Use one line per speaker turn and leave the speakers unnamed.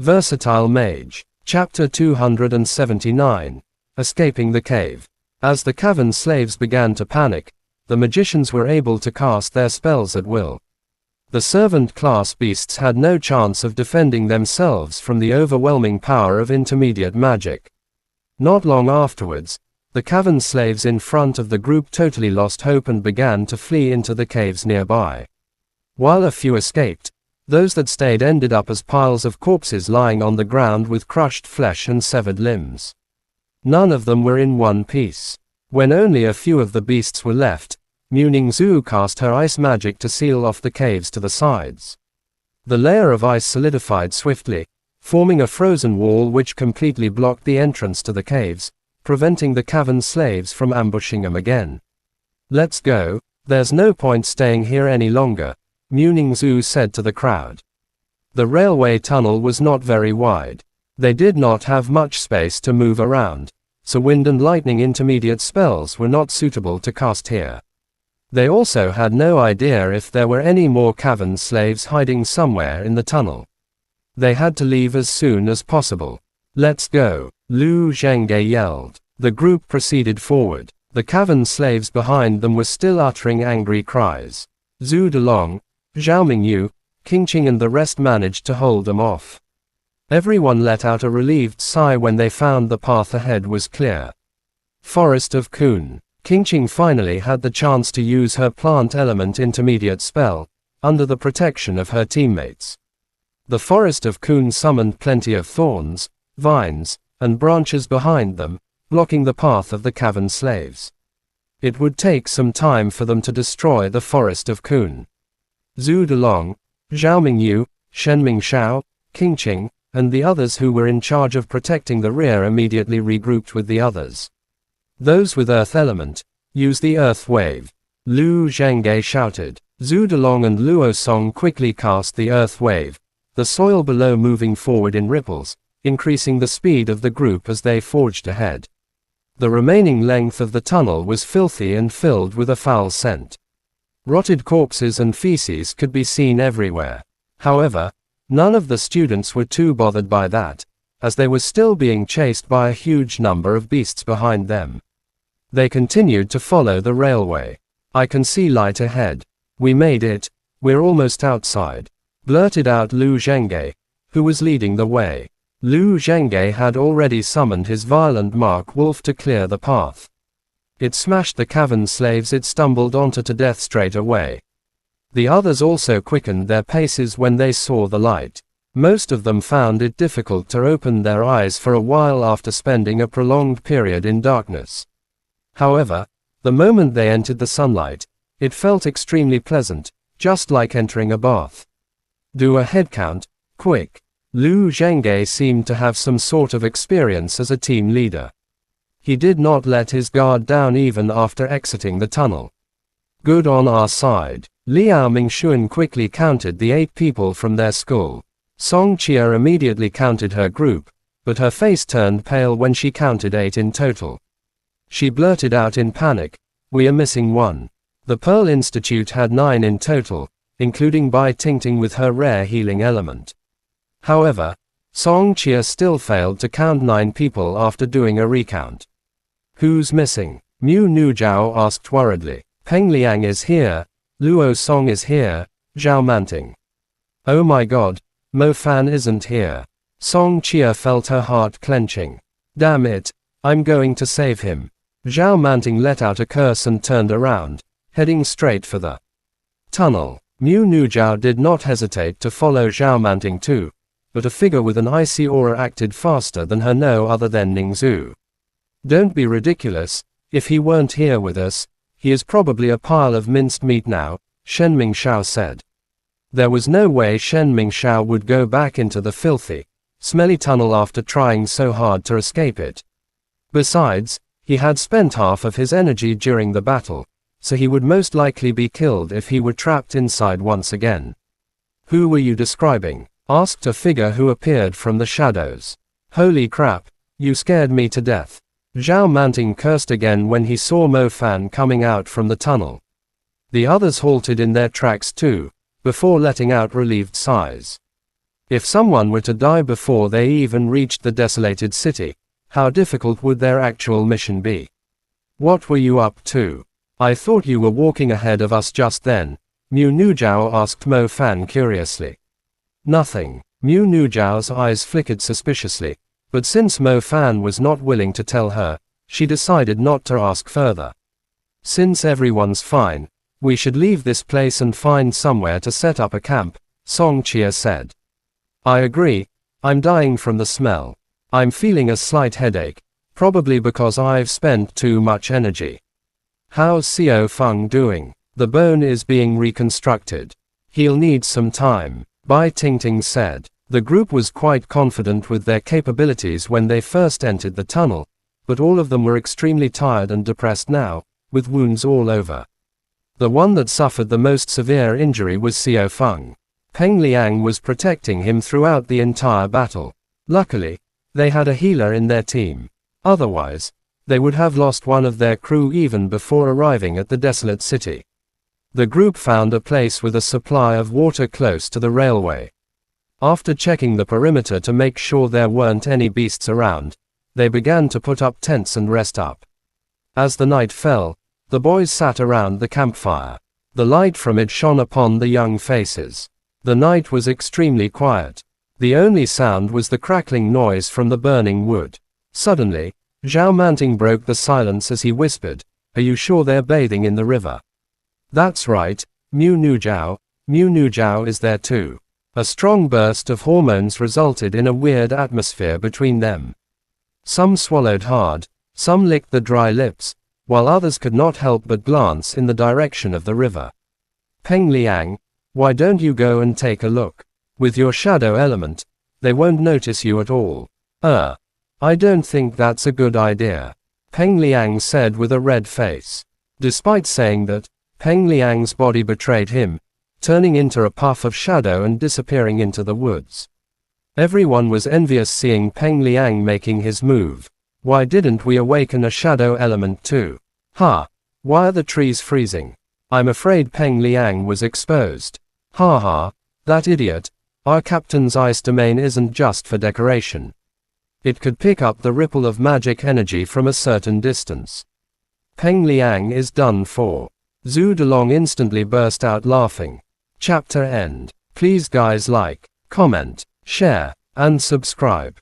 Versatile Mage. Chapter 279. Escaping the Cave. As the cavern slaves began to panic, the magicians were able to cast their spells at will. The servant class beasts had no chance of defending themselves from the overwhelming power of intermediate magic. Not long afterwards, the cavern slaves in front of the group totally lost hope and began to flee into the caves nearby. While a few escaped, those that stayed ended up as piles of corpses lying on the ground with crushed flesh and severed limbs. None of them were in one piece. When only a few of the beasts were left, Mu-Ning-Zu cast her ice magic to seal off the caves to the sides. The layer of ice solidified swiftly, forming a frozen wall which completely blocked the entrance to the caves, preventing the cavern slaves from ambushing them again. "Let's go, there's no point staying here any longer," Mu-Ning-Zu said to the crowd. The railway tunnel was not very wide. They did not have much space to move around, so wind and lightning intermediate spells were not suitable to cast here. They also had no idea if there were any more cavern slaves hiding somewhere in the tunnel. They had to leave as soon as possible. "Let's go," Lu Zhengge yelled. The group proceeded forward. The cavern slaves behind them were still uttering angry cries. Zhu Delong, Zhao Mingyu, Qingqing and the rest managed to hold them off. Everyone let out a relieved sigh when they found the path ahead was clear. Forest of Kun. Qingqing finally had the chance to use her plant element intermediate spell, under the protection of her teammates. The Forest of Kun summoned plenty of thorns, vines, and branches behind them, blocking the path of the cavern slaves. It would take some time for them to destroy the Forest of Kun. Zhu Delong, Zhao Mingyu, Shen Mingshao, Qingqing, and the others who were in charge of protecting the rear immediately regrouped with the others. "Those with Earth Element, use the Earth Wave," Lu Zhengge shouted. Zhu Delong and Luo Song quickly cast the Earth Wave, the soil below moving forward in ripples, increasing the speed of the group as they forged ahead. The remaining length of the tunnel was filthy and filled with a foul scent. Rotted corpses and feces could be seen everywhere. However, none of the students were too bothered by that, as they were still being chased by a huge number of beasts behind them. They continued to follow the railway. "I can see light ahead. We made it, we're almost outside," blurted out Lu Zhengge, who was leading the way. Lu Zhengge had already summoned his violent Mark Wolf to clear the path. It smashed the cavern slaves it stumbled onto to death straight away. The others also quickened their paces when they saw the light. Most of them found it difficult to open their eyes for a while after spending a prolonged period in darkness. However, the moment they entered the sunlight, it felt extremely pleasant, just like entering a bath. "Do a head count, quick." Lu Zhengge seemed to have some sort of experience as a team leader. He did not let his guard down even after exiting the tunnel. "Good on our side." Liao Mingxuan quickly counted the 8 people from their school. Song Chia immediately counted her group, but her face turned pale when she counted 8 in total. She blurted out in panic, "We are missing one." The Pearl Institute had 9 in total, including Bai Tingting with her rare healing element. However, Song Chia still failed to count 9 people after doing a recount. "Who's missing?" Mu Nujiao asked worriedly. "Peng Liang is here, Luo Song is here, Zhao Manting." "Oh my god, Mo Fan isn't here." Song Chia felt her heart clenching. "Damn it, I'm going to save him." Zhao Manting let out a curse and turned around, heading straight for the tunnel. Mu Nujiao did not hesitate to follow Zhao Manting too, but a figure with an icy aura acted faster than her no other than Ningzu. "Don't be ridiculous, if he weren't here with us, he is probably a pile of minced meat now," Shen Mingshao said. There was no way Shen Mingshao would go back into the filthy, smelly tunnel after trying so hard to escape it. Besides, he had spent half of his energy during the battle, so he would most likely be killed if he were trapped inside once again. "Who were you describing?" asked a figure who appeared from the shadows. "Holy crap, you scared me to death." Zhao Manting cursed again when he saw Mo Fan coming out from the tunnel. The others halted in their tracks too, before letting out relieved sighs. If someone were to die before they even reached the desolated city, how difficult would their actual mission be? What were you up to? I thought you were walking ahead of us just then, Mu Nujiao asked Mo Fan curiously. Nothing. Mu Nujiao's eyes flickered suspiciously, but since Mo Fan was not willing to tell her, she decided not to ask further. Since everyone's fine, we should leave this place and find somewhere to set up a camp, Song Chia said. I agree, I'm dying from the smell. I'm feeling a slight headache, probably because I've spent too much energy. How's Xiao Feng doing? The bone is being reconstructed. He'll need some time, Bai Tingting said. The group was quite confident with their capabilities when they first entered the tunnel, but all of them were extremely tired and depressed now, with wounds all over. The one that suffered the most severe injury was Xiao Feng. Peng Liang was protecting him throughout the entire battle. Luckily, they had a healer in their team. Otherwise, they would have lost one of their crew even before arriving at the desolate city. The group found a place with a supply of water close to the railway. After checking the perimeter to make sure there weren't any beasts around, they began to put up tents and rest up. As the night fell, the boys sat around the campfire. The light from it shone upon the young faces. The night was extremely quiet. The only sound was the crackling noise from the burning wood. Suddenly, Zhao Manting broke the silence as he whispered, "Are you sure they're bathing in the river?" "That's right, Mu Nujiao. Mu Nujiao is there too." A strong burst of hormones resulted in a weird atmosphere between them. Some swallowed hard, some licked the dry lips, while others could not help but glance in the direction of the river. Peng Liang, why don't you go and take a look? With your shadow element, they won't notice you at all. I don't think that's a good idea, Peng Liang said with a red face. Despite saying that, Peng Liang's body betrayed him, turning into a puff of shadow and disappearing into the woods. Everyone was envious seeing Peng Liang making his move. Why didn't we awaken a shadow element too? Why are the trees freezing? I'm afraid Peng Liang was exposed. That idiot. Our captain's ice domain isn't just for decoration. It could pick up the ripple of magic energy from a certain distance. Peng Liang is done for. Zhu Delong instantly burst out laughing. Chapter end. Please guys like, comment, share, and subscribe.